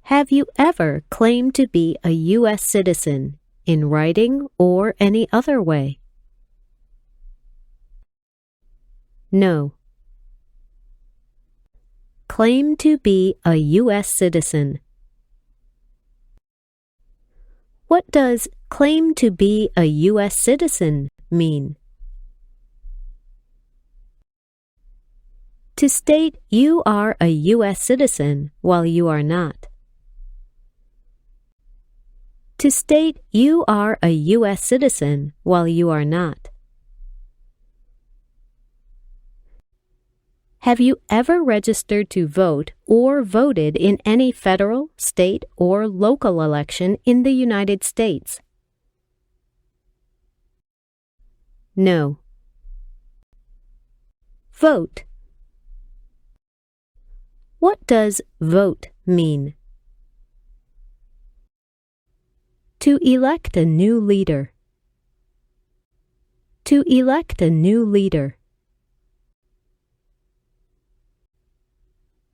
Have you ever claimed to be a U.S. citizen in writing or any other way? No. Claim to be a U.S. citizen. What does claim to be a U.S. citizen mean? To state you are a U.S. citizen while you are not. To state you are a U.S. citizen while you are not. Have you ever registered to vote or voted in any federal, state, or local election in the United States? No. Vote. What does vote mean? To elect a new leader. To elect a new leader.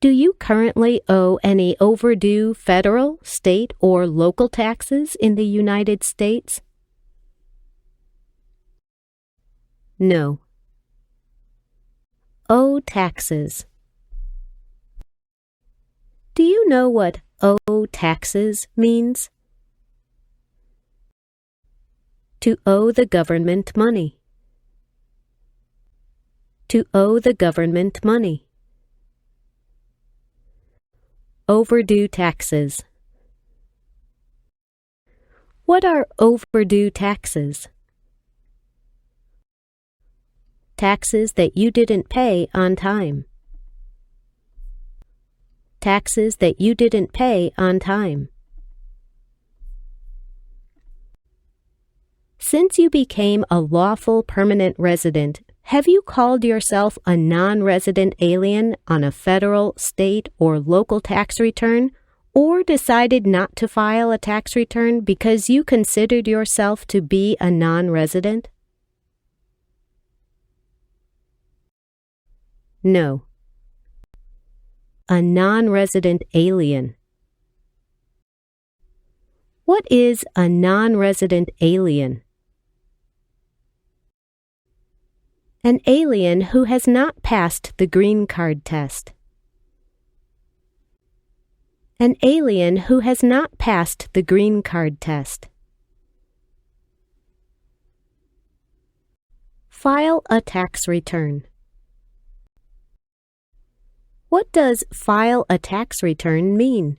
Do you currently owe any overdue federal, state, or local taxes in the United States? No. Owe taxes. Do you know what owe taxes means? To owe the government money. To owe the government money. Overdue taxes. What are overdue taxes? Taxes that you didn't pay on time. Taxes that you didn't pay on time. Since you became a lawful permanent resident, have you called yourself a non-resident alien on a federal, state, or local tax return, or decided not to file a tax return because you considered yourself to be a non-resident? No. A non-resident alien. What is a non-resident alien? An alien who has not passed the green card test. An alien who has not passed the green card test. File a tax return. What does file a tax return mean?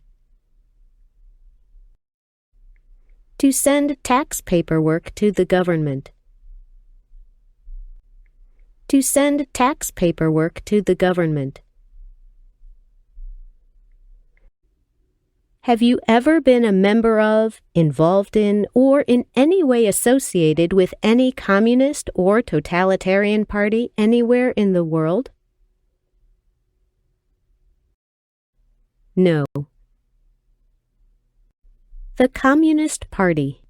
To send tax paperwork to the government. To send tax paperwork to the government. Have you ever been a member of, involved in, or in any way associated with any communist or totalitarian party anywhere in the world? No. The Communist Party.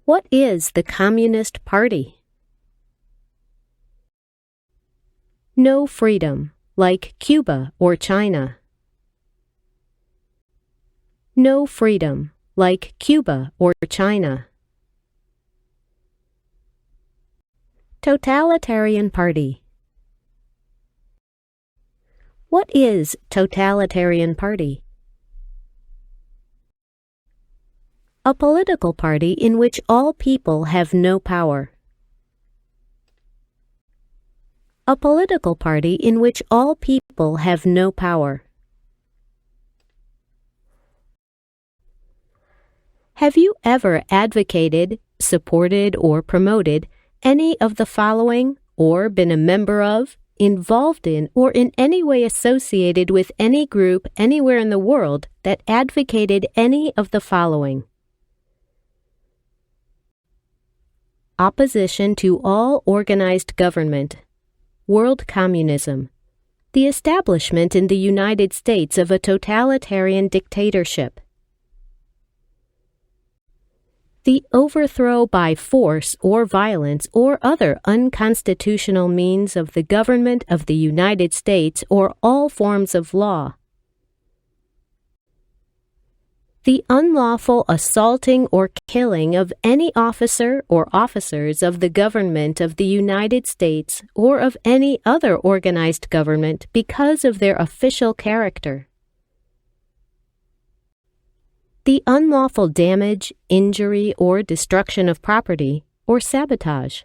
What is the Communist Party? No freedom, like Cuba or China. No freedom, like Cuba or China. Totalitarian Party. What is totalitarian party? A political party in which all people have no power. A political party in which all people have no power. Have you ever advocated, supported, or promoted any of the following, or been a member of, involved in, or in any way associated with any group anywhere in the world that advocated any of the following? Opposition to all organized government. World communism. The establishment in the United States of a totalitarian dictatorship. The overthrow by force or violence or other unconstitutional means of the government of the United States or all forms of law. The unlawful assaulting or killing of any officer or officers of the government of the United States or of any other organized government because of their official character. The unlawful damage, injury, or destruction of property, or sabotage.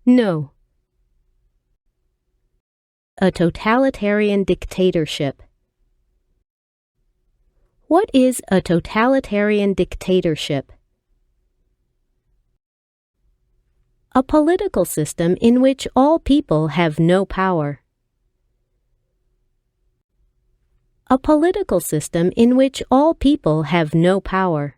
No. A totalitarian dictatorship. What is a totalitarian dictatorship? A political system in which all people have no power. A political system in which all people have no power.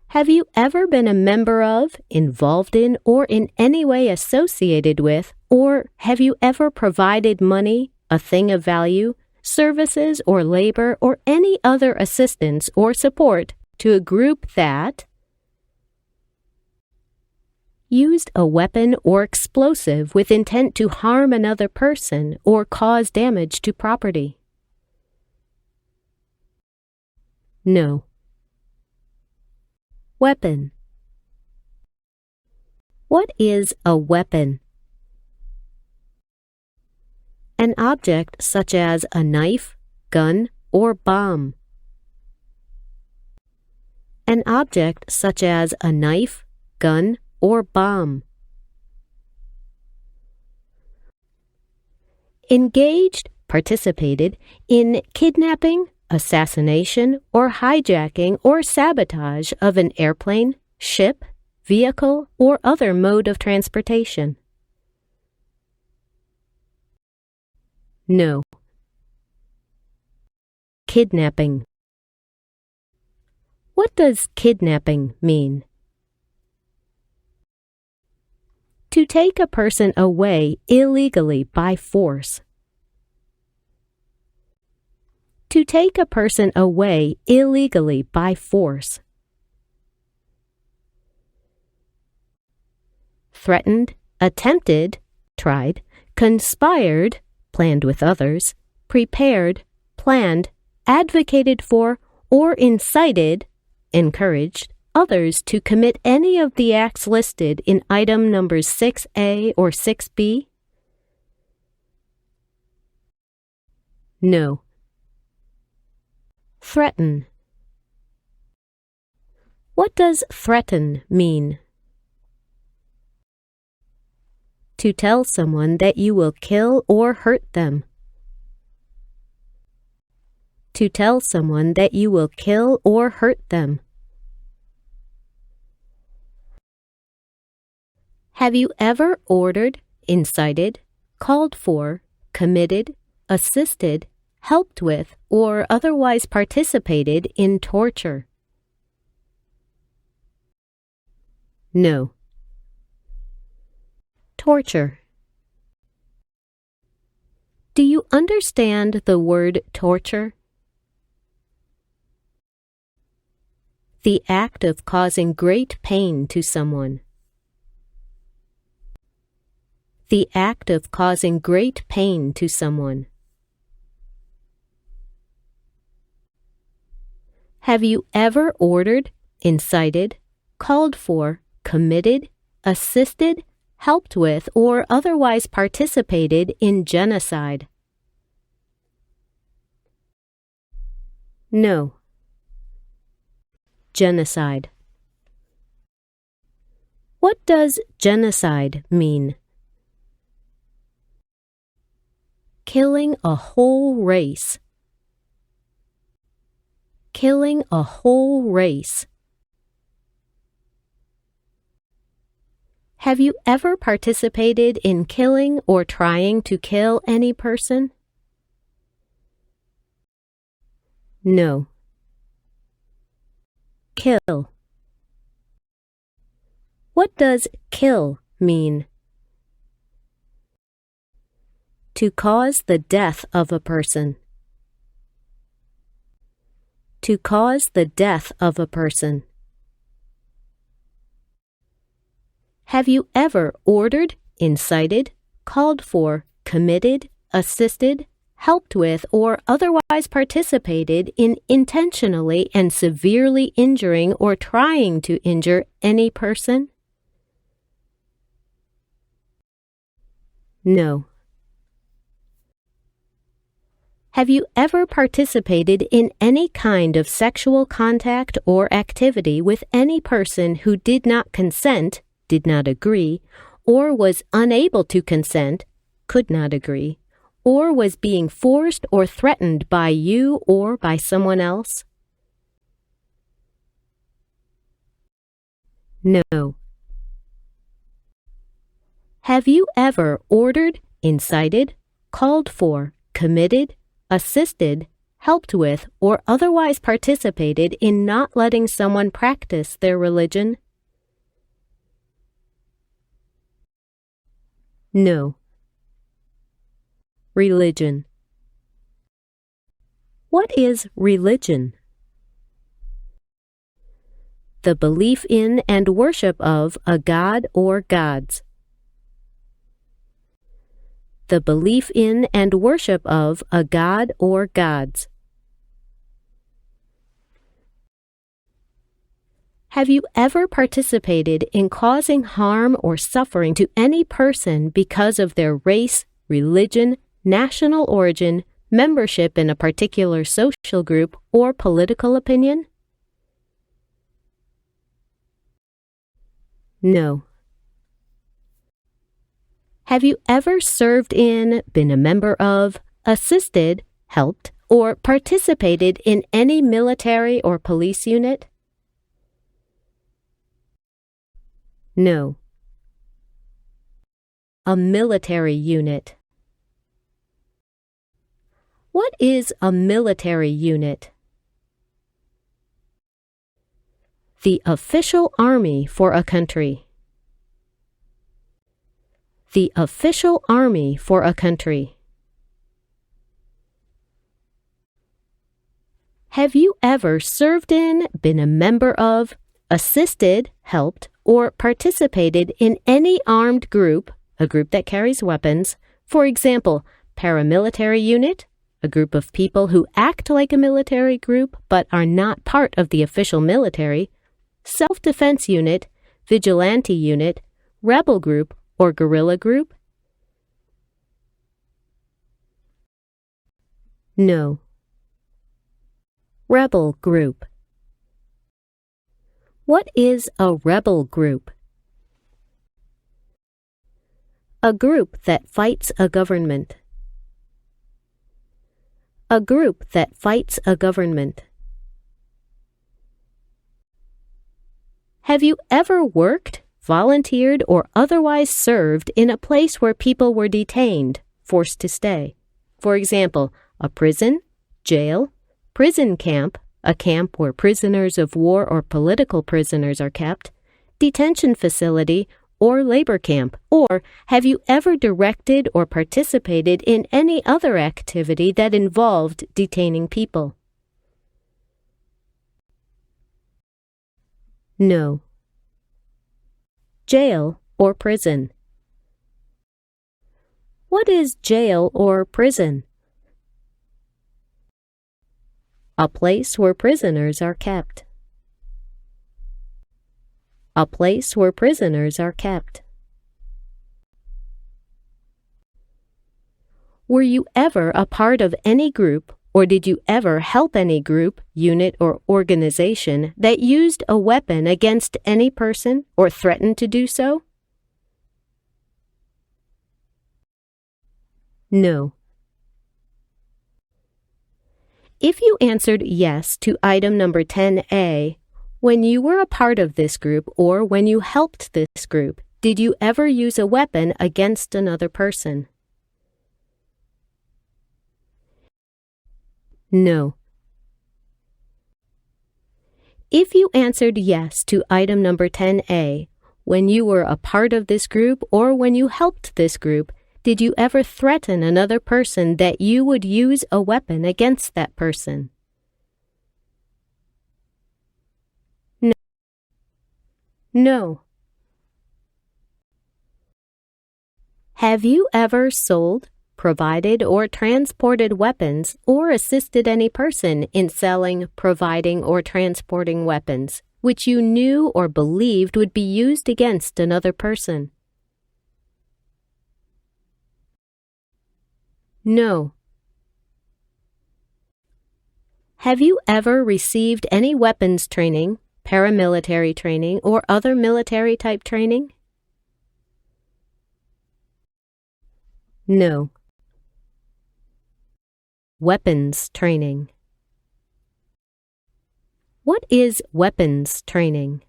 Have you ever been a member of, involved in, or in any way associated with, or have you ever provided money, a thing of value, services or labor, or any other assistance or support to a group that used a weapon or explosive with intent to harm another person or cause damage to property? No. Weapon. What is a weapon? An object such as a knife, gun, or bomb. An object such as a knife, gun, or bomb. Engaged, participated in kidnapping, assassination, or hijacking or sabotage of an airplane, ship, vehicle, or other mode of transportation. No. Kidnapping. What does kidnapping mean? To take a person away illegally by force. To take a person away illegally by force. Threatened, attempted, tried, conspired, planned with others, prepared, planned, advocated for, or incited, encouraged, others to commit any of the acts listed in item numbers 6A or 6B? No. Threaten. What does threaten mean? To tell someone that you will kill or hurt them. To tell someone that you will kill or hurt them. Have you ever ordered, incited, called for, committed, assisted, helped with, or otherwise participated in torture? No. Torture. Do you understand the word torture? The act of causing great pain to someone. The act of causing great pain to someone. Have you ever ordered, incited, called for, committed, assisted, helped with, or otherwise participated in genocide? No. Genocide. What does genocide mean? Killing a whole race. Killing a whole race. Have you ever participated in killing or trying to kill any person? No. Kill. What does kill mean? To cause the death of a person. To cause the death of a person. Have you ever ordered, incited, called for, committed, assisted, helped with, or otherwise participated in intentionally and severely injuring or trying to injure any person? No. Have you ever participated in any kind of sexual contact or activity with any person who did not consent, did not agree, or was unable to consent, could not agree, or was being forced or threatened by you or by someone else? No. Have you ever ordered, incited, called for, committed, assisted, helped with, or otherwise participated in not letting someone practice their religion? No. Religion. What is religion? The belief in and worship of a god or gods. The belief in and worship of a god or gods. Have you ever participated in causing harm or suffering to any person because of their race, religion, national origin, membership in a particular social group, or political opinion? No. Have you ever served in, been a member of, assisted, helped, or participated in any military or police unit? No. A military unit. What is a military unit? The official army for a country. The official army for a country. Have you ever served in, been a member of, assisted, helped, or participated in any armed group, a group that carries weapons, for example, paramilitary unit, a group of people who act like a military group but are not part of the official military, self-defense unit, vigilante unit, rebel group, or guerrilla group? No. Rebel group. What is a rebel group? A group that fights a government. A group that fights a government. Have you ever worked, volunteered, or otherwise served in a place where people were detained, forced to stay? For example, a prison, jail, prison camp, a camp where prisoners of war or political prisoners are kept, detention facility, or labor camp? Or have you ever directed or participated in any other activity that involved detaining people? No. Jail or prison. What is jail or prison? A place where prisoners are kept. A place where prisoners are kept. Were you ever a part of any group, or did you ever help any group, unit, or organization that used a weapon against any person or threatened to do so? No. If you answered yes to item number 10A, when you were a part of this group or when you helped this group, did you ever use a weapon against another person? No. If you answered yes to item number 10A, when you were a part of this group or when you helped this group, did you ever threaten another person that you would use a weapon against that person? No. No. Have you ever sold, provided or transported weapons, or assisted any person in selling, providing, or transporting weapons, which you knew or believed would be used against another person? No. Have you ever received any weapons training, paramilitary training, or other military-type training? No. Weapons training. What is weapons training?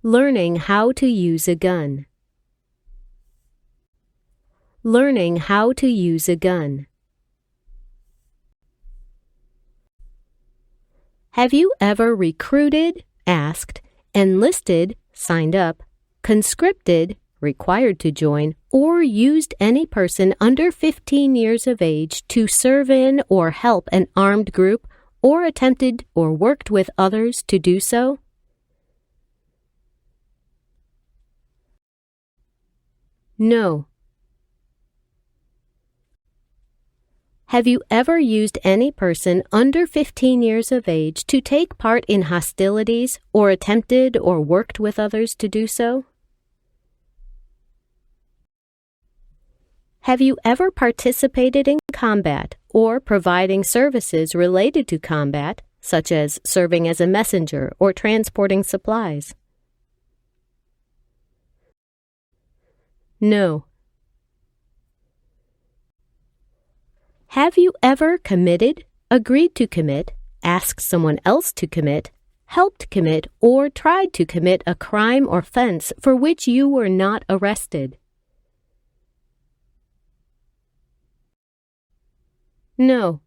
Learning how to use a gun. Learning how to use a gun. Have you ever recruited, asked, enlisted, signed up, conscripted, required to join, or used any person under 15 years of age to serve in or help an armed group, or attempted or worked with others to do so? No. Have you ever used any person under 15 years of age to take part in hostilities, or attempted or worked with others to do so? Have you ever participated in combat or providing services related to combat, such as serving as a messenger or transporting supplies? No. Have you ever committed, agreed to commit, asked someone else to commit, helped commit, or tried to commit a crime or offense for which you were not arrested? No.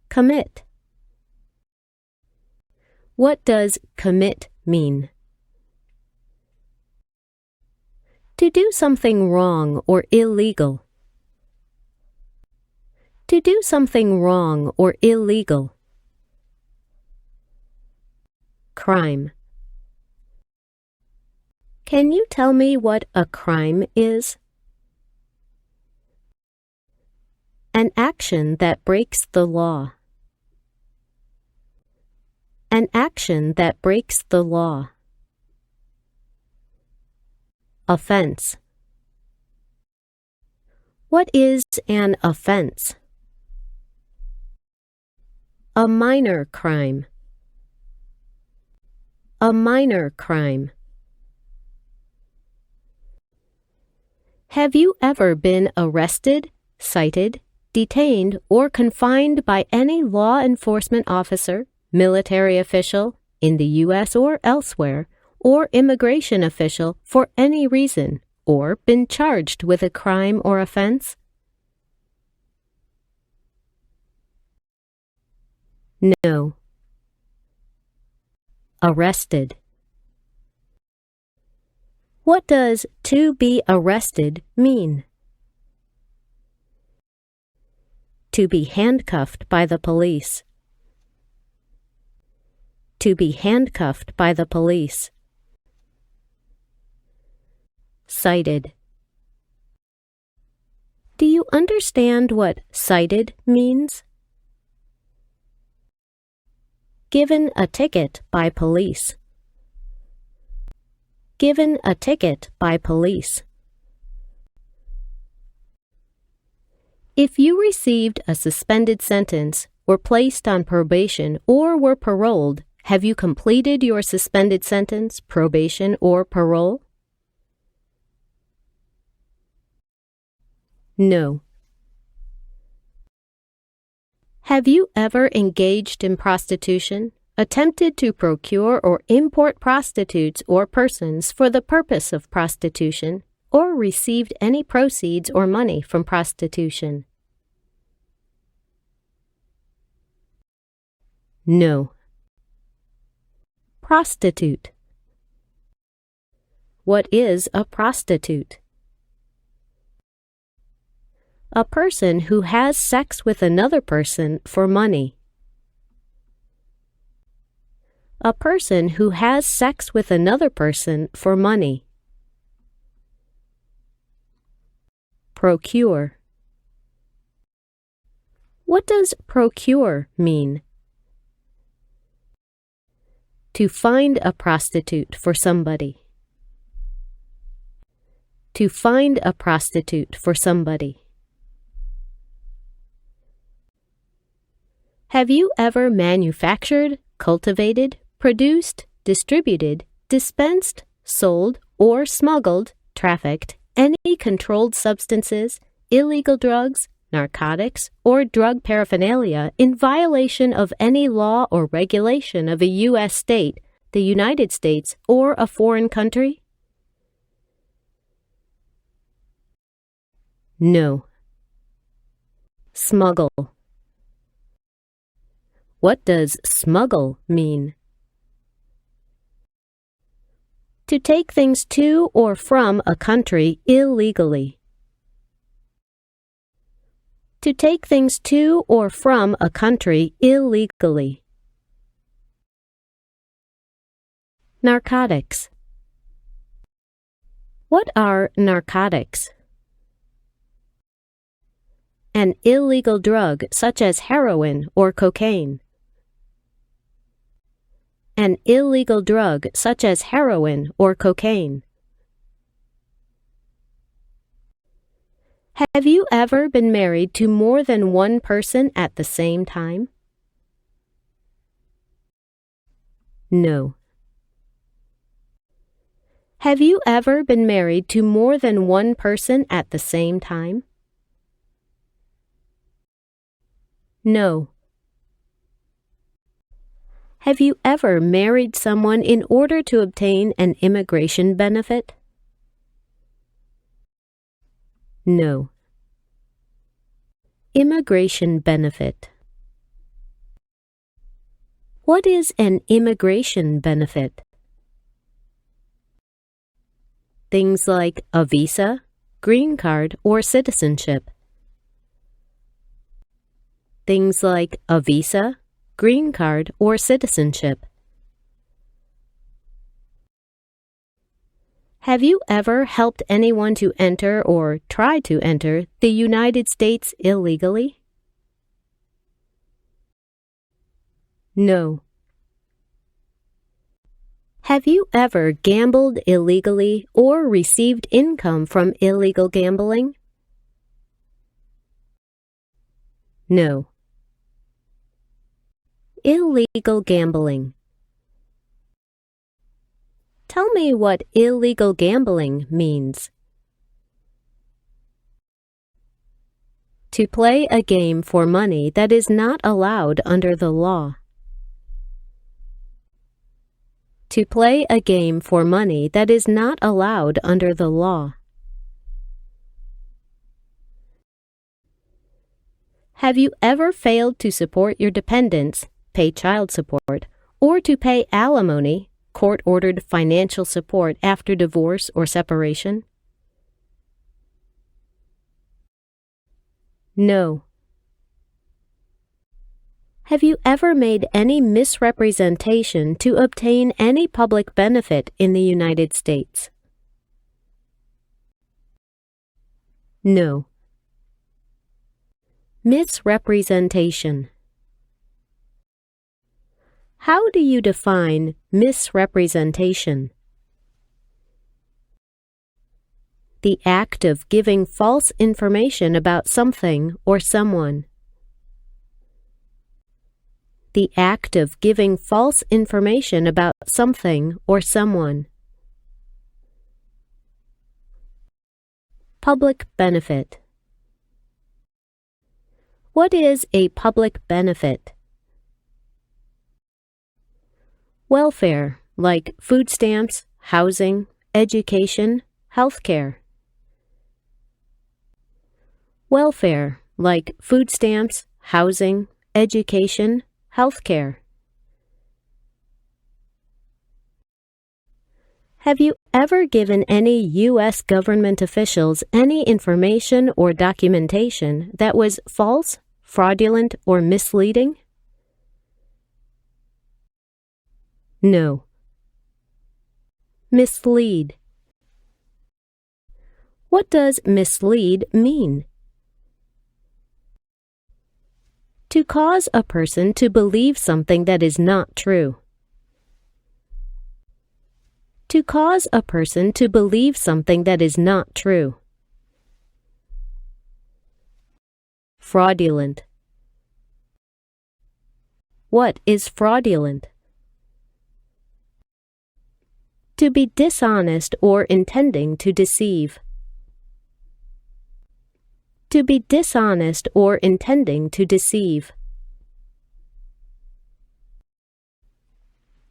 Commit. What does commit mean? To do something wrong or illegal. To do something wrong or illegal. Crime. Can you tell me what a crime is? An action that breaks the law. An action that breaks the law. Offense. What is an offense? A minor crime. A minor crime. Have you ever been arrested, cited, detained, or confined by any law enforcement officer, military official, in the U.S. or elsewhere, or immigration official for any reason, or been charged with a crime or offense? No. Arrested. What does to be arrested mean? To be handcuffed by the police. To be handcuffed by the police. Cited. Do you understand what cited means? Given a ticket by police. Given a ticket by police. If you received a suspended sentence, were placed on probation, or were paroled, have you completed your suspended sentence, probation, or parole? No. Have you ever engaged in prostitution, attempted to procure or import prostitutes or persons for the purpose of prostitution, or received any proceeds or money from prostitution? No. Prostitute. What is a prostitute? A person who has sex with another person for money. A person who has sex with another person for money. procure? What does procure mean? To find a prostitute for somebody. To find a prostitute for somebody. Have you ever manufactured, cultivated, produced, distributed, dispensed, sold, or smuggled, trafficked any controlled substances, illegal drugs, narcotics, or drug paraphernalia in violation of any law or regulation of a U.S. state, the United States, or a foreign country? No. Smuggle. What does smuggle mean? To take things to or from a country illegally. To take things to or from a country illegally. Narcotics. What are narcotics? An illegal drug such as heroin or cocaine. An illegal drug such as heroin or cocaine. Have you ever been married to more than one person at the same time? No. Have you ever been married to more than one person at the same time? No. Have you ever married someone in order to obtain an immigration benefit? No. Immigration benefit. What is an immigration benefit? Things like a visa, green card, or citizenship. Things like a visa, green card, or citizenship. Have you ever helped anyone to enter or try to enter the United States illegally? No. Have you ever gambled illegally or received income from illegal gambling? No. Illegal gambling. Tell me what illegal gambling means. To play a game for money that is not allowed under the law. To play a game for money that is not allowed under the law. Have you ever failed to support your dependents, pay child support, or to pay alimony, court-ordered financial support after divorce or separation? No. Have you ever made any misrepresentation to obtain any public benefit in the United States? No. Misrepresentation. How do you define misrepresentation? The act of giving false information about something or someone. The act of giving false information about something or someone. Public benefit. What is a public benefit? Welfare, like food stamps, housing, education, healthcare. Welfare, like food stamps, housing, education, healthcare. Have you ever given any U.S. government officials any information or documentation that was false, fraudulent, or misleading? No. Mislead. What does mislead mean? To cause a person to believe something that is not true. To cause a person to believe something that is not true. Fraudulent. What is fraudulent? To be dishonest or intending to deceive. To be dishonest or intending to deceive.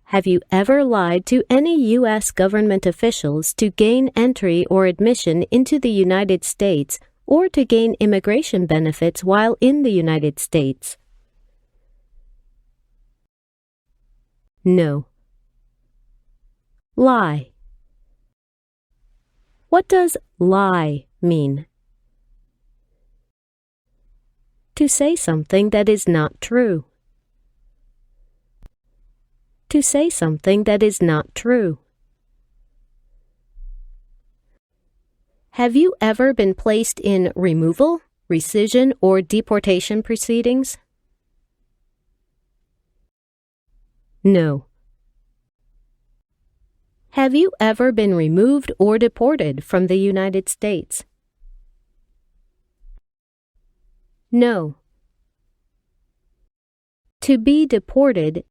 Have you ever lied to any U.S. government officials to gain entry or admission into the United States or to gain immigration benefits while in the United States? No. Lie. What does lie mean? To say something that is not true. To say something that is not true. Have you ever been placed in removal, rescission, or deportation proceedings? No. Have you ever been removed or deported from the United States? No. To be deported.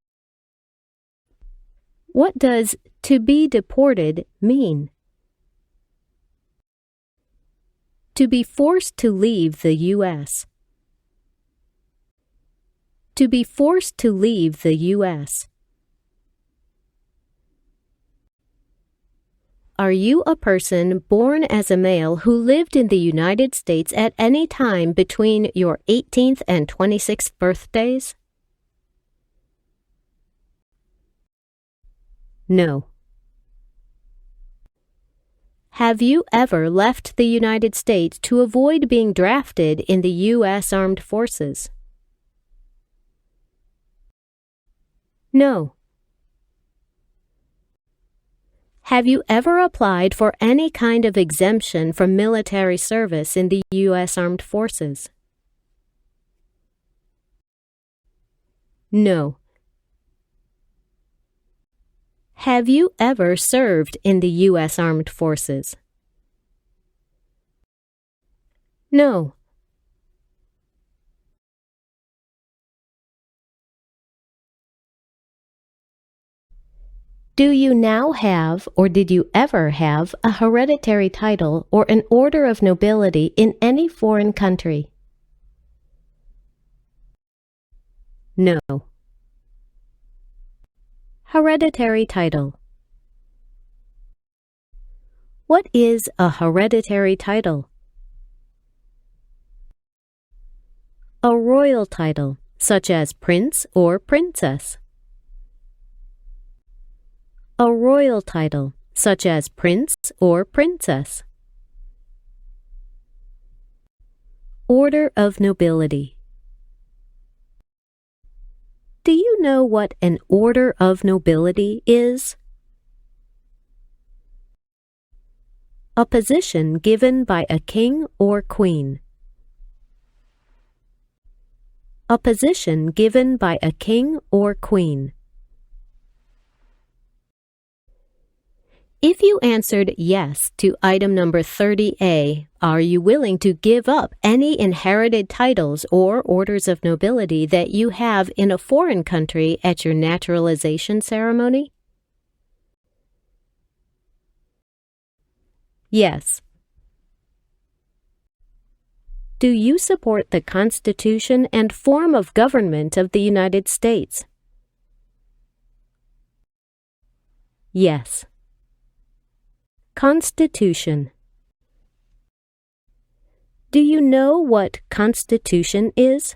What does to be deported mean? To be forced to leave the U.S. To be forced to leave the U.S. Are you a person born as a male who lived in the United States at any time between your 18th and 26th birthdays? No. Have you ever left the United States to avoid being drafted in the U.S. Armed Forces? No. Have you ever applied for any kind of exemption from military service in the U.S. Armed Forces? No. Have you ever served in the U.S. Armed Forces? No. Do you now have, or did you ever have, a hereditary title or an order of nobility in any foreign country? No. Hereditary title. What is a hereditary title? A royal title, such as prince or princess. A royal title, such as prince or princess. Order of nobility. Do you know what an order of nobility is? A position given by a king or queen. A position given by a king or queen. If you answered yes to item number 30A, are you willing to give up any inherited titles or orders of nobility that you have in a foreign country at your naturalization ceremony? Yes. Do you support the Constitution and form of government of the United States? Yes. Constitution. Do you know what Constitution is?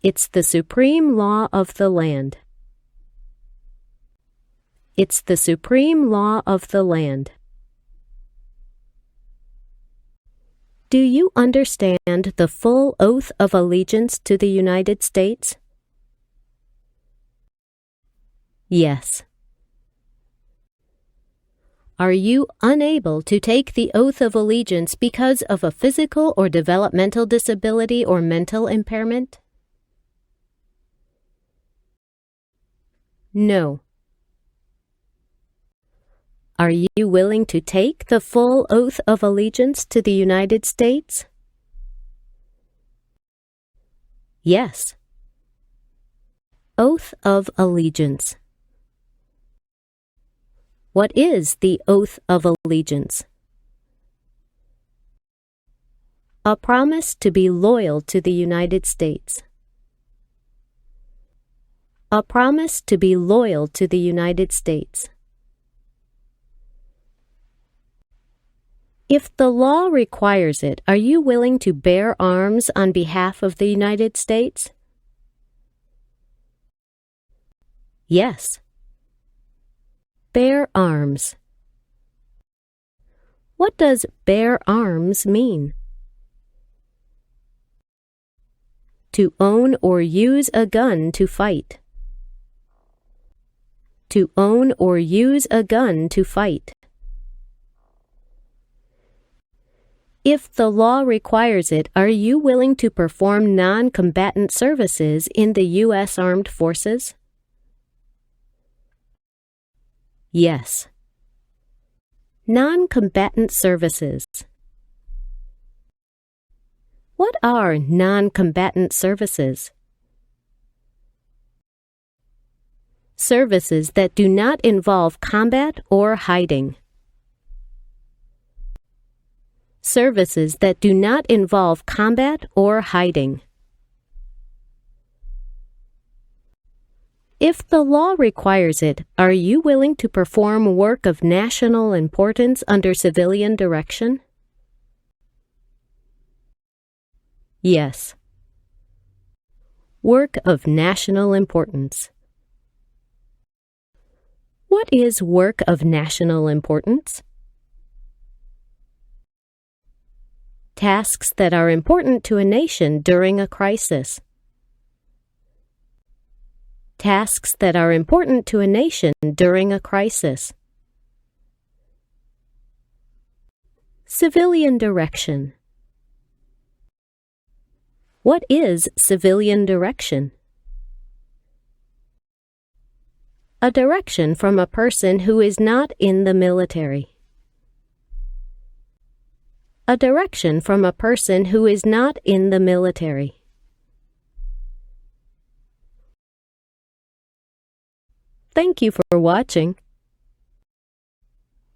It's the supreme law of the land. It's the supreme law of the land. Do you understand the full oath of allegiance to the United States? Yes. Are you unable to take the oath of allegiance because of a physical or developmental disability or mental impairment? No. Are you willing to take the full oath of allegiance to the United States? Yes. Oath of allegiance. What is the oath of allegiance? A promise to be loyal to the United States. A promise to be loyal to the United States. If the law requires it, are you willing to bear arms on behalf of the United States? Yes. Bear arms. What does bear arms mean? To own or use a gun to fight. To own or use a gun to fight. If the law requires it, are you willing to perform non-combatant services in the U.S. Armed Forces? Yes. Non-combatant services. What are non-combatant services? Services that do not involve combat or hiding. Services that do not involve combat or hiding. If the law requires it, are you willing to perform work of national importance under civilian direction? Yes. Work of national importance. What is work of national importance? Tasks that are important to a nation during a crisis. Tasks that are important to a nation during a crisis. Civilian direction. What is civilian direction? A direction from a person who is not in the military. A direction from a person who is not in the military. Thank you for watching.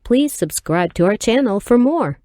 Please subscribe to our channel for more.